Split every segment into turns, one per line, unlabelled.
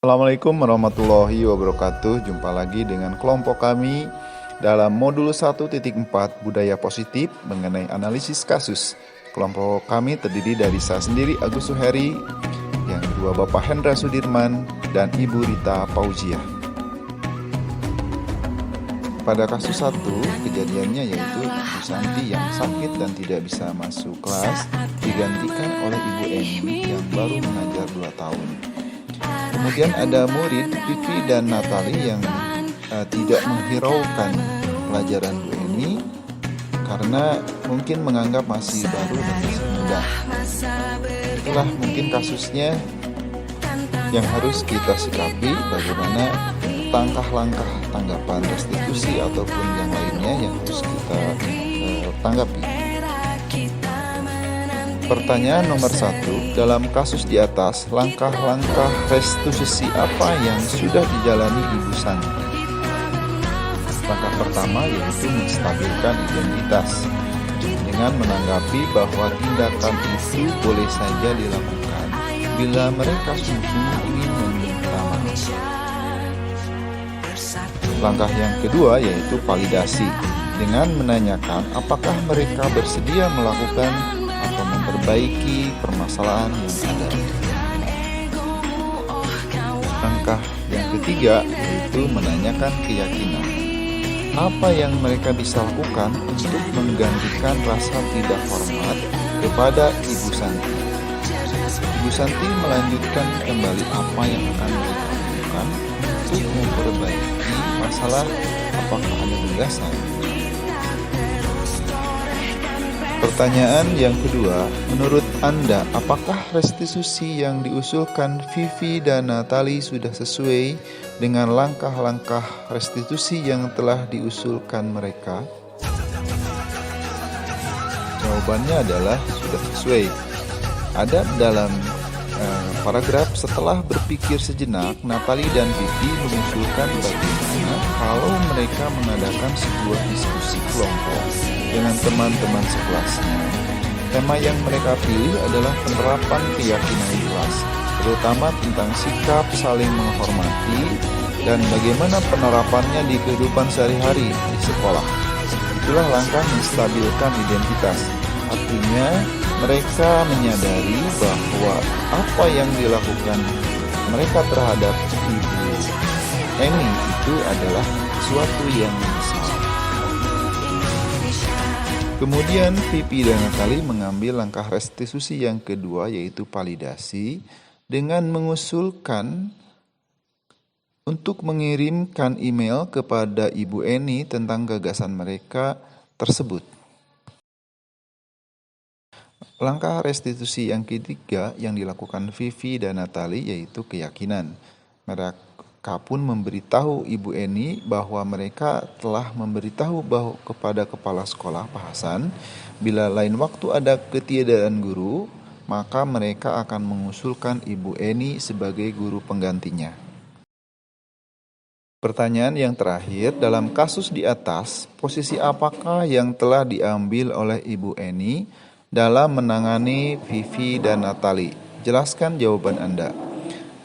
Assalamualaikum warahmatullahi wabarakatuh. Jumpa lagi dengan kelompok kami dalam modul 1.4 budaya positif mengenai analisis kasus. Kelompok kami terdiri dari saya sendiri Agus Suheri, yang kedua Bapak Hendra Sudirman, dan Ibu Rita Pauziah. Pada kasus 1, kejadiannya yaitu Ibu Santi yang sakit dan tidak bisa masuk kelas digantikan oleh Ibu Eni yang baru mengajar 2 tahun. Kemudian ada murid Vivi dan Natali yang tidak menghiraukan pelajaran Bu Eni karena mungkin menganggap masih baru dan masih muda. Itulah mungkin kasusnya yang harus kita sikapi, bagaimana langkah-langkah tanggapan restitusi ataupun yang lainnya yang harus kita tanggapi. Pertanyaan nomor 1, dalam kasus di atas, langkah-langkah restitusi apa yang sudah dijalani Ibu Santi? Langkah pertama yaitu menstabilkan identitas dengan menanggapi bahwa tindakan itu boleh saja dilakukan bila mereka sungguh-sungguh ingin meminta maaf. Langkah yang kedua yaitu validasi dengan menanyakan apakah mereka bersedia melakukan atau memperbaiki permasalahan yang ada. Langkah yang ketiga yaitu menanyakan keyakinan. Apa yang mereka bisa lakukan untuk menggantikan rasa tidak hormat kepada Ibu Santi. Ibu Santi melanjutkan kembali apa yang akan mereka lakukan untuk memperbaiki masalah, apakah ada tugasan. Pertanyaan yang kedua, menurut Anda, apakah restitusi yang diusulkan Vivi dan Natali sudah sesuai dengan langkah-langkah restitusi yang telah diusulkan mereka? Jawabannya adalah sudah sesuai. Ada dalam paragraf, setelah berpikir sejenak, Natali dan Vivi mengusulkan bagaimana kalau mereka mengadakan sebuah diskusi kelompok dengan teman-teman sekelasnya. Tema yang mereka pilih adalah penerapan keyakinan kelas, terutama tentang sikap saling menghormati dan bagaimana penerapannya di kehidupan sehari-hari di sekolah. Itulah langkah menstabilkan identitas. Artinya, mereka menyadari bahwa apa yang dilakukan mereka terhadap Ibu Eni itu adalah sesuatu yang besar. Kemudian Vivi dan Natali mengambil langkah restitusi yang kedua yaitu validasi dengan mengusulkan untuk mengirimkan email kepada Ibu Eni tentang gagasan mereka tersebut. Langkah restitusi yang ketiga yang dilakukan Vivi dan Natali yaitu keyakinan. Mereka pun memberitahu Ibu Eni bahwa mereka telah memberitahu kepada kepala sekolah Pak Hasan bila lain waktu ada ketiadaan guru, maka mereka akan mengusulkan Ibu Eni sebagai guru penggantinya. Pertanyaan yang terakhir, dalam kasus di atas, posisi apakah yang telah diambil oleh Ibu Eni dalam menangani Vivi dan Natali? Jelaskan jawaban Anda.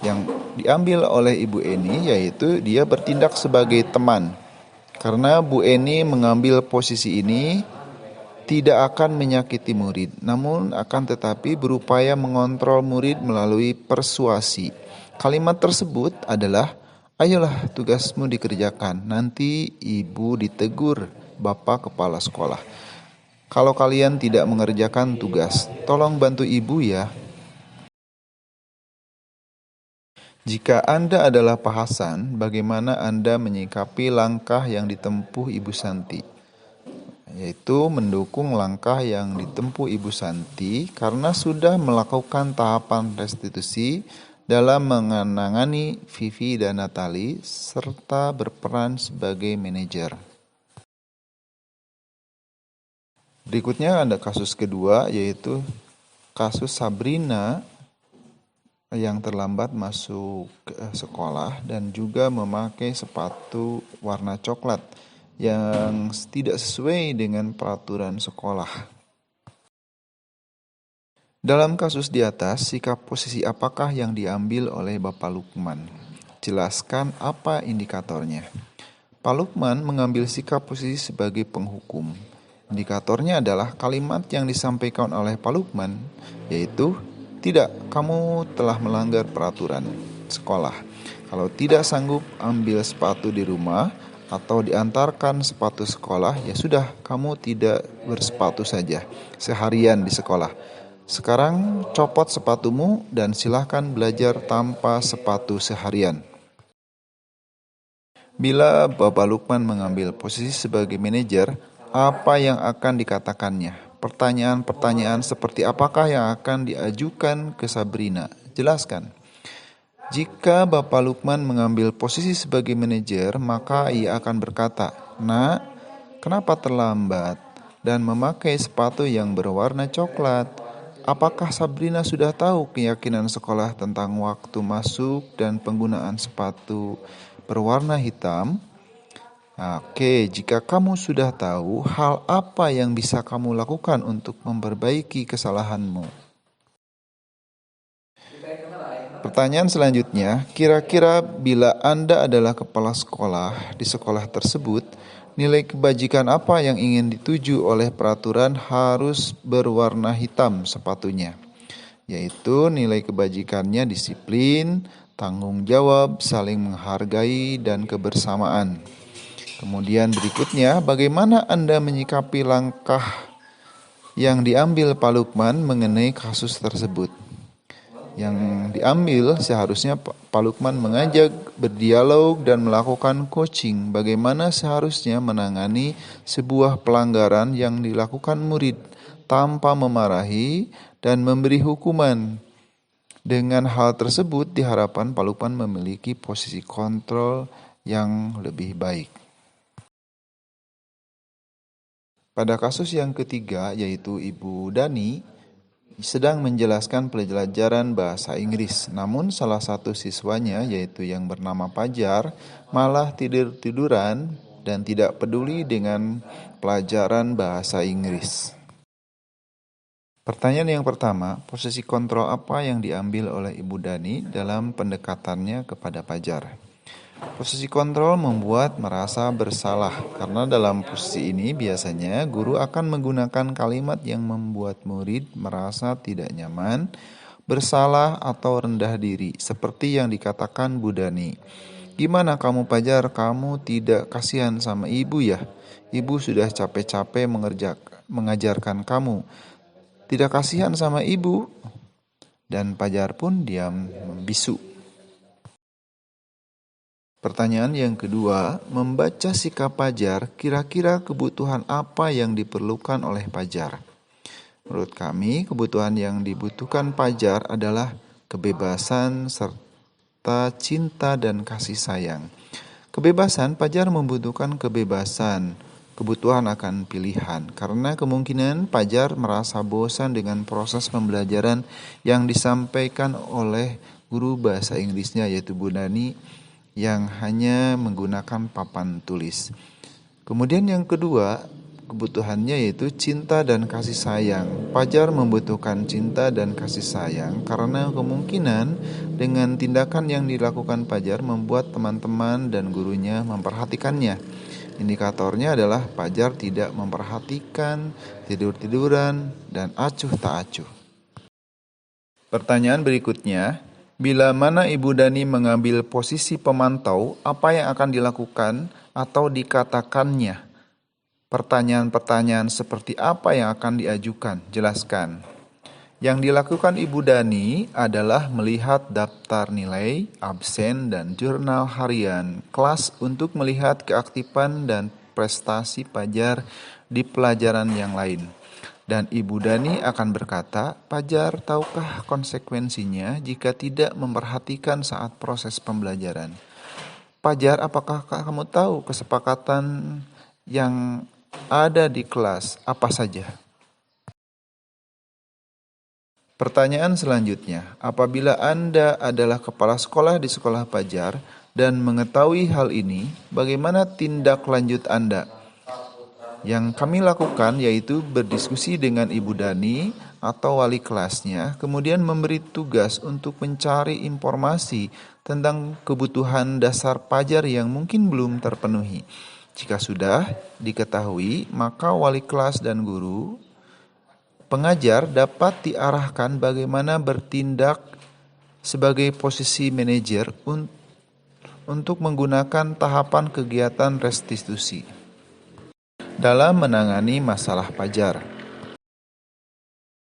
Yang diambil oleh Ibu Eni yaitu dia bertindak sebagai teman. Karena Bu Eni mengambil posisi ini tidak akan menyakiti murid, namun akan tetapi berupaya mengontrol murid melalui persuasi. Kalimat tersebut adalah, ayolah tugasmu dikerjakan, nanti ibu ditegur Bapak Kepala Sekolah. Kalau kalian tidak mengerjakan tugas, tolong bantu ibu ya. Jika Anda adalah Pak Hasan, bagaimana Anda menyikapi langkah yang ditempuh Ibu Santi? Yaitu mendukung langkah yang ditempuh Ibu Santi karena sudah melakukan tahapan restitusi dalam menangani Vivi dan Natali serta berperan sebagai manajer. Berikutnya ada kasus kedua yaitu kasus Sabrina yang terlambat masuk sekolah dan juga memakai sepatu warna coklat yang tidak sesuai dengan peraturan sekolah. Dalam kasus di atas, sikap posisi apakah yang diambil oleh Bapak Lukman? Jelaskan apa indikatornya. Pak Lukman mengambil sikap posisi sebagai penghukum. Indikatornya adalah kalimat yang disampaikan oleh Pak Lukman, yaitu, "Tidak, kamu telah melanggar peraturan sekolah. Kalau tidak sanggup ambil sepatu di rumah atau diantarkan sepatu sekolah, ya sudah, kamu tidak bersepatu saja seharian di sekolah. Sekarang copot sepatumu dan silahkan belajar tanpa sepatu seharian." Bila Bapak Lukman mengambil posisi sebagai manajer, apa yang akan dikatakannya? Pertanyaan-pertanyaan seperti apakah yang akan diajukan ke Sabrina? Jelaskan. Jika Bapak Lukman mengambil posisi sebagai manajer, maka ia akan berkata, "Nak, kenapa terlambat dan memakai sepatu yang berwarna coklat? Apakah Sabrina sudah tahu keyakinan sekolah tentang waktu masuk dan penggunaan sepatu berwarna hitam?" Oke, jika kamu sudah tahu, hal apa yang bisa kamu lakukan untuk memperbaiki kesalahanmu? Pertanyaan selanjutnya, kira-kira bila Anda adalah kepala sekolah di sekolah tersebut, nilai kebajikan apa yang ingin dituju oleh peraturan harus berwarna hitam sepatunya? Yaitu nilai kebajikannya disiplin, tanggung jawab, saling menghargai, dan kebersamaan. Kemudian berikutnya, bagaimana Anda menyikapi langkah yang diambil Pak Lukman mengenai kasus tersebut? Yang diambil seharusnya Pak Lukman mengajak berdialog dan melakukan coaching bagaimana seharusnya menangani sebuah pelanggaran yang dilakukan murid tanpa memarahi dan memberi hukuman. Dengan hal tersebut diharapkan Pak Lukman memiliki posisi kontrol yang lebih baik. Pada kasus yang ketiga, yaitu Ibu Dani sedang menjelaskan pelajaran bahasa Inggris. Namun salah satu siswanya, yaitu yang bernama Pajar, malah tidur-tiduran dan tidak peduli dengan pelajaran bahasa Inggris. Pertanyaan yang pertama, posisi kontrol apa yang diambil oleh Ibu Dani dalam pendekatannya kepada Pajar? Posisi kontrol membuat merasa bersalah, karena dalam posisi ini biasanya guru akan menggunakan kalimat yang membuat murid merasa tidak nyaman, bersalah, atau rendah diri, seperti yang dikatakan Bu Dani. "Gimana kamu Pajar, kamu tidak kasihan sama ibu ya? Ibu sudah capek-capek mengajarkan kamu. Tidak kasihan sama ibu?" Dan Pajar pun diam membisu. Pertanyaan yang kedua, membaca sikap Pajar, kira-kira kebutuhan apa yang diperlukan oleh Pajar? Menurut kami, kebutuhan yang dibutuhkan Pajar adalah kebebasan serta cinta dan kasih sayang. Kebebasan, Pajar membutuhkan kebebasan, kebutuhan akan pilihan, karena kemungkinan Pajar merasa bosan dengan proses pembelajaran yang disampaikan oleh guru bahasa Inggrisnya, yaitu Bu Dani, yang hanya menggunakan papan tulis. Kemudian yang kedua, kebutuhannya yaitu cinta dan kasih sayang. Pajar membutuhkan cinta dan kasih sayang karena kemungkinan dengan tindakan yang dilakukan Pajar membuat teman-teman dan gurunya memperhatikannya. Indikatornya adalah Pajar tidak memperhatikan, tidur-tiduran, dan acuh tak acuh. Pertanyaan berikutnya, bila mana Ibu Dani mengambil posisi pemantau, apa yang akan dilakukan atau dikatakannya? Pertanyaan-pertanyaan seperti apa yang akan diajukan? Jelaskan. Yang dilakukan Ibu Dani adalah melihat daftar nilai, absen, dan jurnal harian kelas untuk melihat keaktifan dan prestasi Pajar di pelajaran yang lain. Dan Ibu Dani akan berkata, "Pajar, tahukah konsekuensinya jika tidak memperhatikan saat proses pembelajaran? Pajar, apakah kamu tahu kesepakatan yang ada di kelas apa saja?" Pertanyaan selanjutnya, apabila Anda adalah kepala sekolah di sekolah Pajar dan mengetahui hal ini, bagaimana tindak lanjut Anda? Yang kami lakukan yaitu berdiskusi dengan Ibu Dani atau wali kelasnya, kemudian memberi tugas untuk mencari informasi tentang kebutuhan dasar pelajar yang mungkin belum terpenuhi. Jika sudah diketahui, maka wali kelas dan guru pengajar dapat diarahkan bagaimana bertindak sebagai posisi manajer untuk menggunakan tahapan kegiatan restitusi dalam menangani masalah pelajar.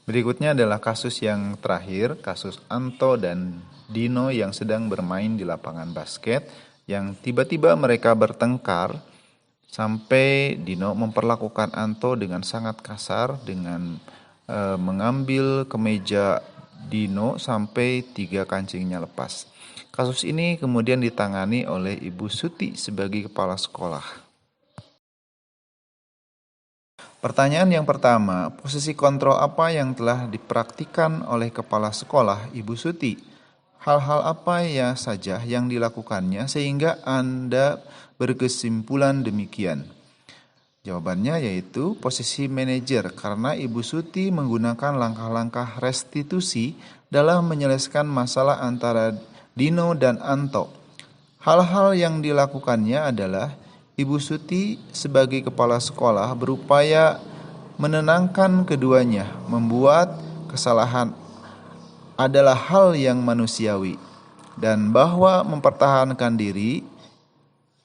Berikutnya adalah kasus yang terakhir, kasus Anto dan Dino yang sedang bermain di lapangan basket, yang tiba-tiba mereka bertengkar sampai Dino memperlakukan Anto dengan sangat kasar dengan mengambil kemeja Dino sampai 3 kancingnya lepas. Kasus ini kemudian ditangani oleh Ibu Suti sebagai kepala sekolah. Pertanyaan yang pertama, posisi kontrol apa yang telah dipraktikkan oleh kepala sekolah Ibu Suti? Hal-hal apa ya saja yang dilakukannya sehingga Anda berkesimpulan demikian? Jawabannya yaitu posisi manajer, karena Ibu Suti menggunakan langkah-langkah restitusi dalam menyelesaikan masalah antara Dino dan Anto. Hal-hal yang dilakukannya adalah Ibu Suti sebagai kepala sekolah berupaya menenangkan keduanya. Membuat kesalahan adalah hal yang manusiawi, dan bahwa mempertahankan diri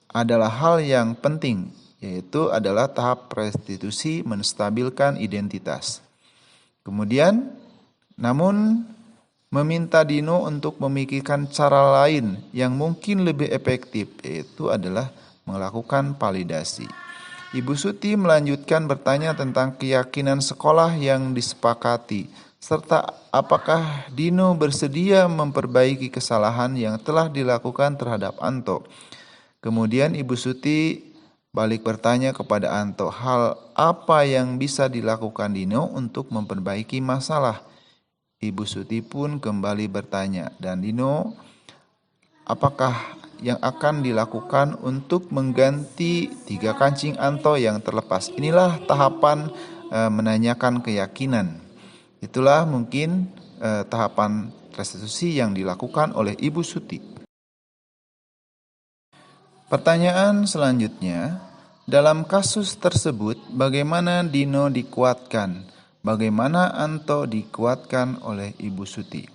adalah hal yang penting, yaitu adalah tahap restitusi menstabilkan identitas. Kemudian, namun meminta Dino untuk memikirkan cara lain yang mungkin lebih efektif, yaitu adalah melakukan validasi. Ibu Suti melanjutkan bertanya tentang keyakinan sekolah yang disepakati, serta apakah Dino bersedia memperbaiki kesalahan yang telah dilakukan terhadap Anto. Kemudian Ibu Suti balik bertanya kepada Anto, hal apa yang bisa dilakukan Dino untuk memperbaiki masalah. Ibu Suti pun kembali bertanya, dan Dino, apakah yang akan dilakukan untuk mengganti 3 kancing Anto yang terlepas? Inilah tahapan menanyakan keyakinan. Itulah mungkin tahapan restitusi yang dilakukan oleh Ibu Suti. Pertanyaan selanjutnya, dalam kasus tersebut bagaimana Dino dikuatkan? Bagaimana Anto dikuatkan oleh Ibu Suti?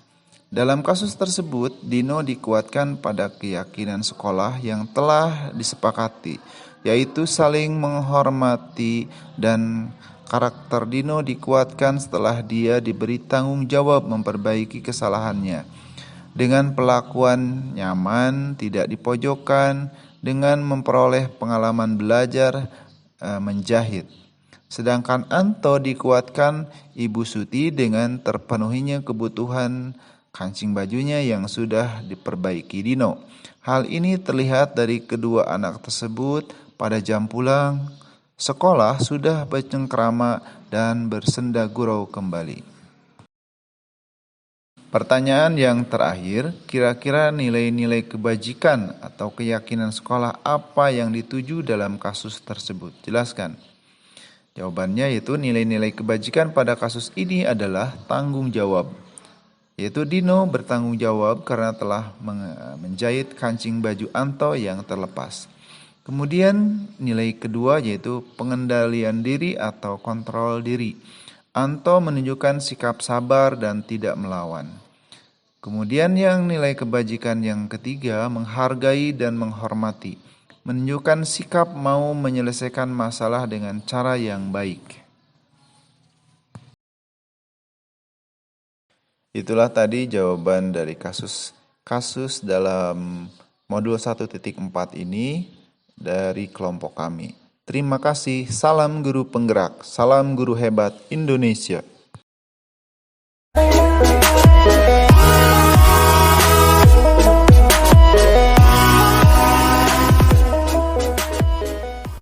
Dalam kasus tersebut, Dino dikuatkan pada keyakinan sekolah yang telah disepakati, yaitu saling menghormati, dan karakter Dino dikuatkan setelah dia diberi tanggung jawab memperbaiki kesalahannya. Dengan pelakuan nyaman, tidak dipojokkan, dengan memperoleh pengalaman belajar menjahit. Sedangkan Anto dikuatkan Ibu Suti dengan terpenuhinya kebutuhan kancing bajunya yang sudah diperbaiki Dino. Hal ini terlihat dari kedua anak tersebut pada jam pulang sekolah sudah bercengkrama dan bersenda gurau kembali. Pertanyaan yang terakhir, kira-kira nilai-nilai kebajikan atau keyakinan sekolah apa yang dituju dalam kasus tersebut? Jelaskan. Jawabannya yaitu nilai-nilai kebajikan pada kasus ini adalah tanggung jawab. Yaitu Dino bertanggung jawab karena telah menjahit kancing baju Anto yang terlepas. Kemudian nilai kedua yaitu pengendalian diri atau kontrol diri. Anto menunjukkan sikap sabar dan tidak melawan. Kemudian yang nilai kebajikan yang ketiga, menghargai dan menghormati. Menunjukkan sikap mau menyelesaikan masalah dengan cara yang baik. Itulah tadi jawaban dari kasus dalam modul 1.4 ini dari kelompok kami. Terima kasih, salam guru penggerak, salam guru hebat Indonesia.